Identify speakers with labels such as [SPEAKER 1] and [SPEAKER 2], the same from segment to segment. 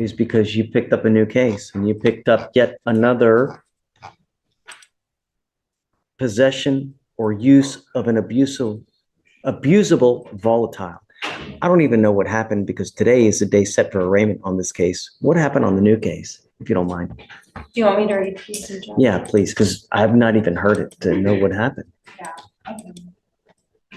[SPEAKER 1] is because you picked up a new case and you picked up yet another possession or use of an abusable volatile. I don't even know what happened because today is the day set for arraignment on this case. What happened on the new case, if you don't mind?
[SPEAKER 2] Do you want me to repeat some?
[SPEAKER 1] Yeah, please, because I've not even heard it to know what happened.
[SPEAKER 2] Yeah.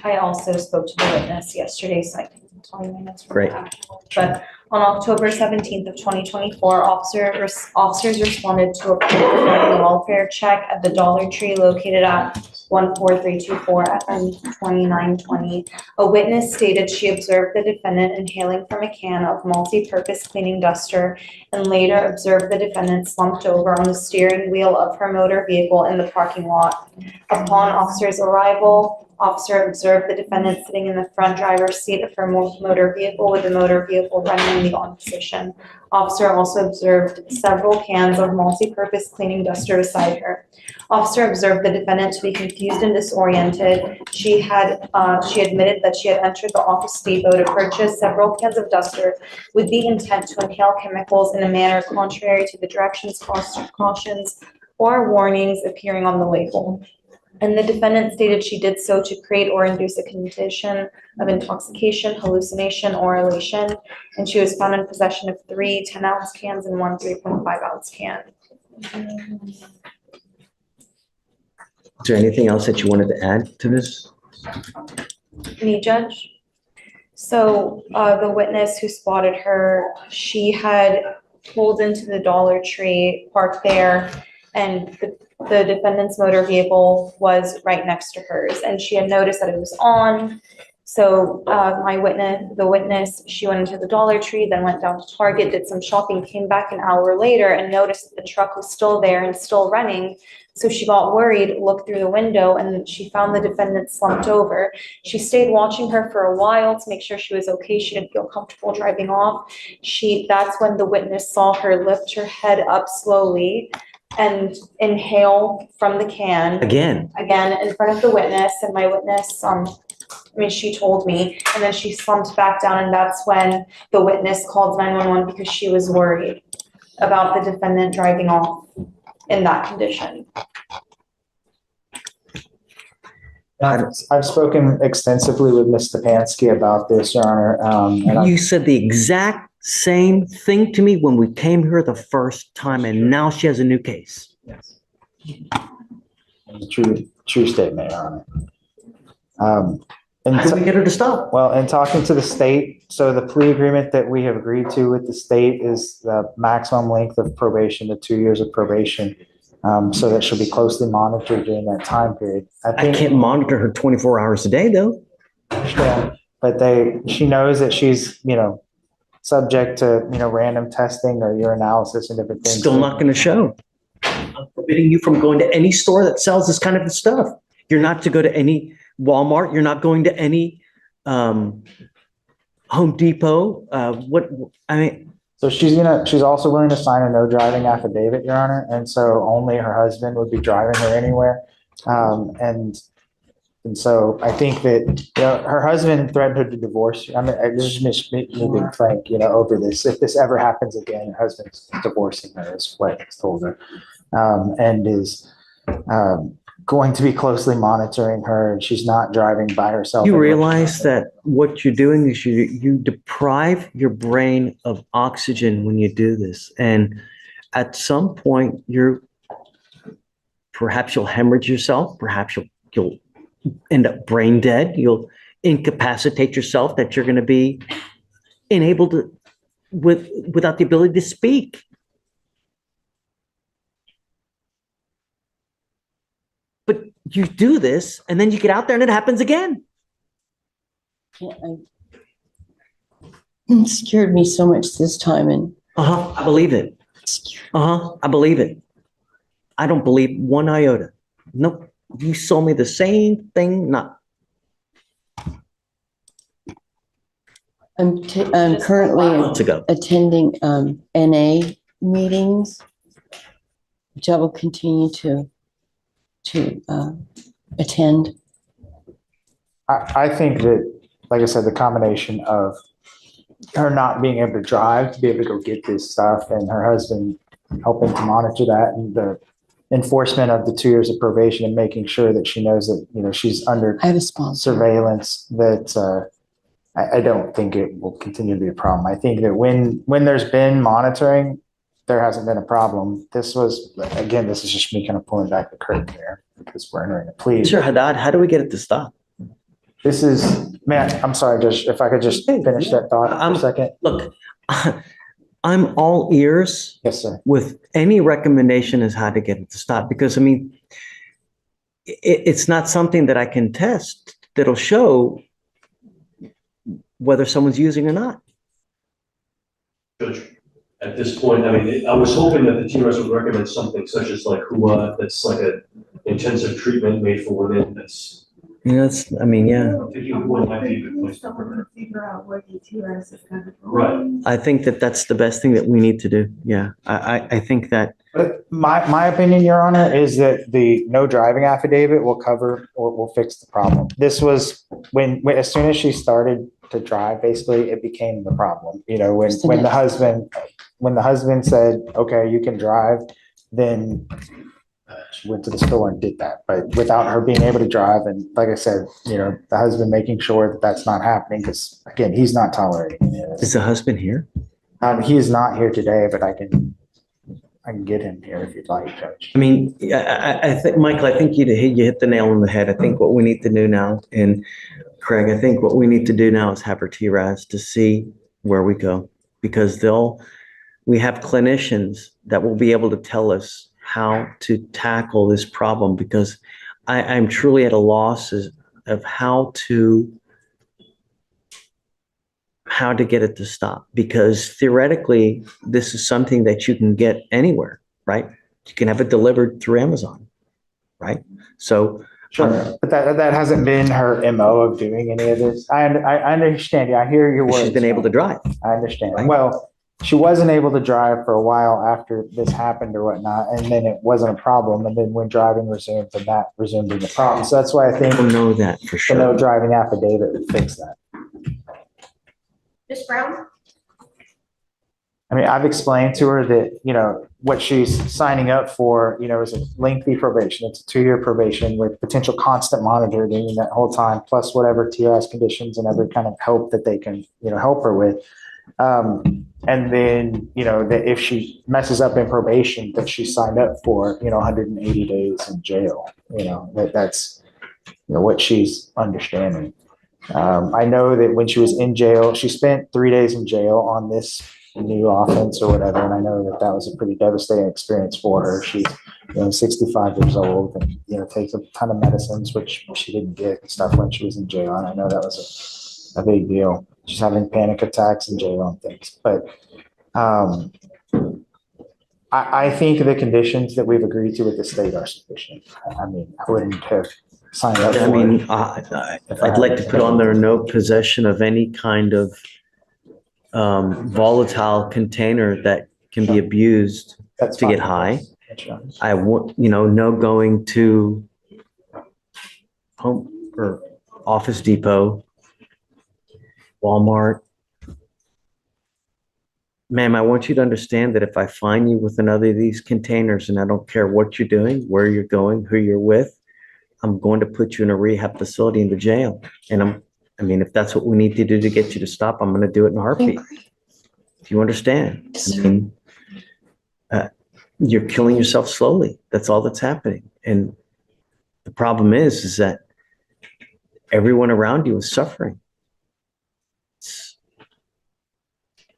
[SPEAKER 2] I also spoke to the witness yesterday, so I can tell you minutes from
[SPEAKER 1] Great.
[SPEAKER 2] the actual. But on October 17th of 2024, officers responded to a family welfare check at the Dollar Tree located at 14324 FM 2920. A witness stated she observed the defendant inhaling from a can of multi-purpose cleaning duster and later observed the defendant slumped over on the steering wheel of her motor vehicle in the parking lot. Upon officers' arrival, officer observed the defendant sitting in the front driver's seat of her motor vehicle with the motor vehicle running in the on position. Officer also observed several cans of multi-purpose cleaning duster beside her. Officer observed the defendant to be confused and disoriented. She admitted that she had entered the office depot to purchase several cans of duster with the intent to inhale chemicals in a manner contrary to the directions, cautions, or warnings appearing on the label. And the defendant stated she did so to create or induce a condition of intoxication, hallucination, or elation. And she was found in possession of 3 10-ounce cans and 1 3.5-ounce can.
[SPEAKER 1] Is there anything else that you wanted to add to this?
[SPEAKER 2] Me, Judge? So the witness who spotted her, she had pulled into the Dollar Tree, parked there, and the defendant's motor vehicle was right next to hers, and she had noticed that it was on. So the witness, she went into the Dollar Tree, then went down to Target, did some shopping, came back an hour later and noticed that the truck was still there and still running. So she got worried, looked through the window, and she found the defendant slumped over. She stayed watching her for a while to make sure she was okay. She didn't feel comfortable driving off. That's when the witness saw her lift her head up slowly and inhale from the can. Again, in front of the witness, and my witness, she told me, and then she slumped back down, and that's when the witness called 911 because she was worried about the defendant driving off in that condition.
[SPEAKER 3] I've spoken extensively with Ms. Stepanski about this, Your Honor.
[SPEAKER 1] You said the exact same thing to me when we came here the first time, and now she has a new case.
[SPEAKER 3] Yes. True statement, Your Honor.
[SPEAKER 1] How do we get her to stop?
[SPEAKER 3] Well, in talking to the state, so the plea agreement that we have agreed to with the state is the maximum length of probation to 2 years of probation. So that she'll be closely monitored during that time period.
[SPEAKER 1] I can't monitor her 24 hours a day, though.
[SPEAKER 3] Yeah, but she knows that she's, subject to, random testing or urinalysis and different things.
[SPEAKER 1] Still not going to show. I'm forbidding you from going to any store that sells this kind of stuff. You're not to go to any Walmart. You're not going to any Home Depot.
[SPEAKER 3] So she's also willing to sign a no driving affidavit, Your Honor, and so only her husband would be driving her anywhere. And so I think that her husband threatened her to divorce. I just me being frank, over this. If this ever happens again, her husband's divorcing her, is what he's told her, and is going to be closely monitoring her, and she's not driving by herself.
[SPEAKER 1] You realize that what you're doing is you deprive your brain of oxygen when you do this, and at some point perhaps you'll hemorrhage yourself, perhaps you'll end up brain dead, you'll incapacitate yourself, that you're going to be unable to without the ability to speak. But you do this, and then you get out there, and it happens again.
[SPEAKER 4] It scared me so much this time, and
[SPEAKER 1] I believe it. I believe it. I don't believe one iota. Nope. You sold me the same thing.
[SPEAKER 4] I'm currently attending NA meetings, which I will continue to attend.
[SPEAKER 3] I think that, like I said, the combination of her not being able to drive to be able to go get this stuff, and her husband helping to monitor that, and the enforcement of the 2 years of probation and making sure that she knows that, she's under
[SPEAKER 4] I have a sponsor.
[SPEAKER 3] surveillance, that I don't think it will continue to be a problem. I think that when there's been monitoring, there hasn't been a problem. This is just me kind of pulling back the curtain there because we're entering a plea.
[SPEAKER 1] Sure, Haddad, how do we get it to stop?
[SPEAKER 3] This is, man, I'm sorry, Judge, if I could just finish that thought for a second.
[SPEAKER 1] Look, I'm all ears
[SPEAKER 3] Yes, sir.
[SPEAKER 1] with any recommendation as how to get it to stop, because I mean, it's not something that I can test that'll show whether someone's using or not.
[SPEAKER 5] Judge, at this point, I mean, I was hoping that the TRS would recommend something such as like HUA, that's like a intensive treatment made for women. That's,
[SPEAKER 1] It's, I mean, yeah,
[SPEAKER 5] I'm thinking HUA might be a good place to put it.
[SPEAKER 6] Figure out what the TRS is kind of.
[SPEAKER 5] Right.
[SPEAKER 1] I think that that's the best thing that we need to do. Yeah, I think that,
[SPEAKER 3] But my opinion, Your Honor, is that the no driving affidavit will cover or will fix the problem. This was when as soon as she started to drive, basically it became the problem. When the husband said, okay, you can drive, then she went to the store and did that. But without her being able to drive, and like I said, the husband making sure that that's not happening, because again, he's not tolerating it.
[SPEAKER 1] is the husband here?
[SPEAKER 3] He is not here today, but I can get him here if you'd like, Judge.
[SPEAKER 1] I mean, I think, Michael, I think you hit the nail on the head. I think what we need to do now, and Craig, I think what we need to do now is have our TRAS to see where we go, because we have clinicians that will be able to tell us how to tackle this problem, because I'm truly at a loss of how to get it to stop, because theoretically, this is something that you can get anywhere, right? You can have it delivered through Amazon, right? So,
[SPEAKER 3] Sure, but that hasn't been her MO of doing any of this. I understand you. I hear your words.
[SPEAKER 1] she's been able to drive.
[SPEAKER 3] I understand.
[SPEAKER 1] Right.
[SPEAKER 3] Well, she wasn't able to drive for a while after this happened or whatnot, and then it wasn't a problem. And then when driving resumed, then that resumed being a problem. So that's why I think
[SPEAKER 1] I don't know that for
[SPEAKER 3] the no
[SPEAKER 1] sure.
[SPEAKER 3] driving affidavit would fix that.
[SPEAKER 6] Ms. Brown?
[SPEAKER 3] I mean, I've explained to her that, what she's signing up for, is a lengthy probation. It's a 2-year probation with potential constant monitoring that whole time, plus whatever TRS conditions and every kind of help that they can, help her with. And then, that if she messes up in probation, that she signed up for, 180 days in jail, that's what she's understanding. I know that when she was in jail, she spent 3 days in jail on this new offense or whatever. And I know that was a pretty devastating experience for her. She's, 65 years old and, takes a ton of medicines, which she didn't get and stuff when she was in jail. And I know that was a big deal. She's having panic attacks in jail and things. But I think the conditions that we've agreed to with the state are sufficient. I mean, I wouldn't have signed up for
[SPEAKER 1] I mean,
[SPEAKER 3] it.
[SPEAKER 1] I'd like to put on there no possession of any kind of volatile container that can be abused
[SPEAKER 3] That's
[SPEAKER 1] to get
[SPEAKER 3] fine.
[SPEAKER 1] high.
[SPEAKER 3] That's fine.
[SPEAKER 1] I want, no going to Home or Office Depot, Walmart. Ma'am, I want you to understand that if I find you with another of these containers, and I don't care what you're doing, where you're going, who you're with, I'm going to put you in a rehab facility in the jail. And if that's what we need to do to get you to stop, I'm going to do it in a heartbeat. Do you understand? I mean, you're killing yourself slowly. That's all that's happening. And the problem is that everyone around you is suffering.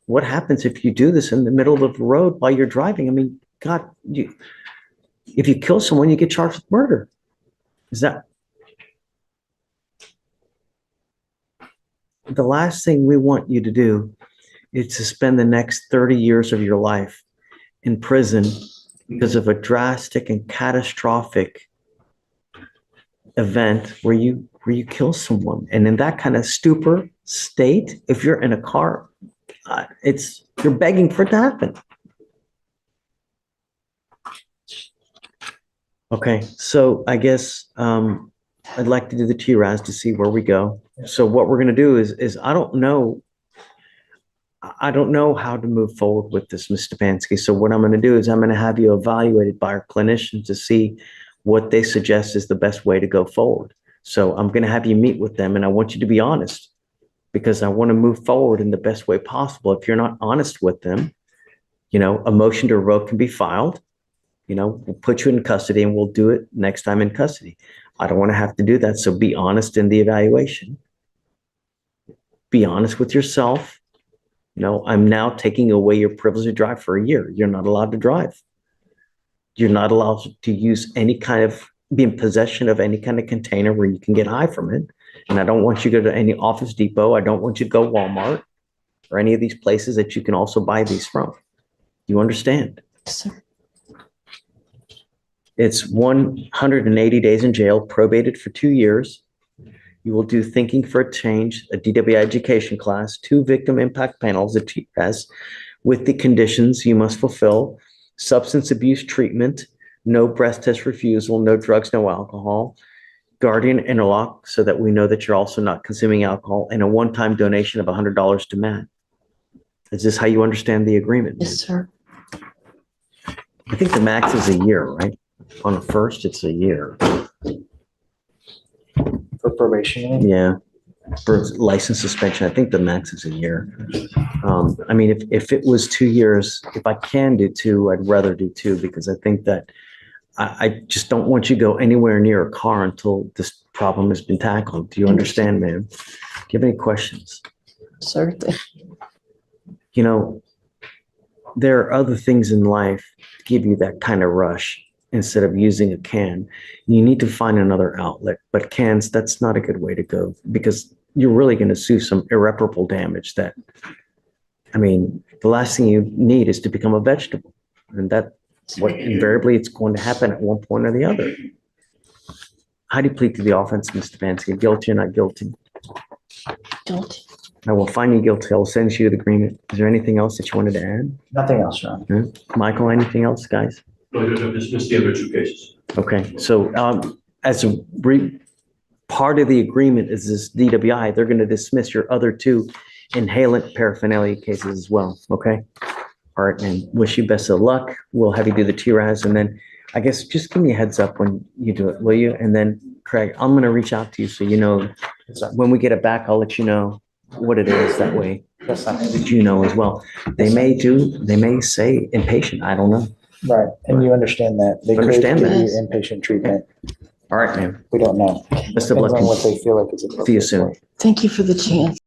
[SPEAKER 1] What happens if you do this in the middle of the road while you're driving? I mean, God, if you kill someone, you get charged with murder. Is that the last thing we want you to do is to spend the next 30 years of your life in prison because of a drastic and catastrophic event where you kill someone. And in that kind of stupor state, if you're in a car, you're begging for it to happen. Okay, so I guess I'd like to do the TRAS to see where we go. So what we're going to do is I don't know. I don't know how to move forward with this, Ms. Stefanski. So what I'm going to do is I'm going to have you evaluated by our clinicians to see what they suggest is the best way to go forward. So I'm going to have you meet with them, and I want you to be honest because I want to move forward in the best way possible. If you're not honest with them, a motion to revoke can be filed. We'll put you in custody and we'll do it next time in custody. I don't want to have to do that. So be honest in the evaluation. Be honest with yourself. I'm now taking away your privilege to drive for a year. You're not allowed to drive. You're not allowed to use be in possession of any kind of container where you can get high from it. And I don't want you to go to any Office Depot. I don't want you to go Walmart or any of these places that you can also buy these from. Do you understand?
[SPEAKER 4] Sir.
[SPEAKER 1] It's 180 days in jail, probated for 2 years. You will do Thinking for a Change, a DWI education class, 2 victim impact panels, a TPAS, with the conditions you must fulfill: substance abuse treatment, no breath test refusal, no drugs, no alcohol, guardian interlock so that we know that you're also not consuming alcohol, and a one-time donation of $100 to Matt. Is this how you understand the agreement?
[SPEAKER 4] Yes, sir.
[SPEAKER 1] I think the max is a year, right? On the first, it's a year.
[SPEAKER 3] For probation.
[SPEAKER 1] Yeah. For license suspension, I think the max is a year. I mean, if it was 2 years, if I can do 2, I'd rather do 2 because I think that I just don't want you to go anywhere near a car until this problem has been tackled. Do you understand, ma'am? Do you have any questions?
[SPEAKER 4] Sir,
[SPEAKER 1] There are other things in life that give you that kind of rush instead of using a can. You need to find another outlet, but cans, that's not a good way to go because you're really going to sue some irreparable damage the last thing you need is to become a vegetable. And that's what invariably it's going to happen at one point or the other. How do you plead to the offense, Mr. Stefanski? Guilty or not guilty?
[SPEAKER 4] guilty.
[SPEAKER 1] I will find you guilty. I will send you the agreement. Is there anything else that you wanted to add?
[SPEAKER 3] Nothing else, Ron.
[SPEAKER 1] Michael, anything else, guys?
[SPEAKER 5] No, just the other 2 cases.
[SPEAKER 1] Okay, so as a part of the agreement is this DWI, they're going to dismiss your other 2 inhalant paraphernalia cases as well, okay? All right, man, wish you best of luck. We'll have you do the TRAS, and then I guess just give me a heads up when you do it, will you? And then, Craig, I'm going to reach out to you so when we get it back, I'll let you know what it is that way.
[SPEAKER 3] That's not
[SPEAKER 1] That you know as well. They may say inpatient, I don't know.
[SPEAKER 3] right. And you understand that. They could
[SPEAKER 1] Understand
[SPEAKER 3] give
[SPEAKER 1] that.
[SPEAKER 3] you inpatient treatment.
[SPEAKER 1] All right, man.
[SPEAKER 3] We don't know.
[SPEAKER 1] Best of luck.
[SPEAKER 3] Depends on what they feel like is
[SPEAKER 1] See you
[SPEAKER 3] appropriate.
[SPEAKER 1] soon.
[SPEAKER 4] Thank you for the chance.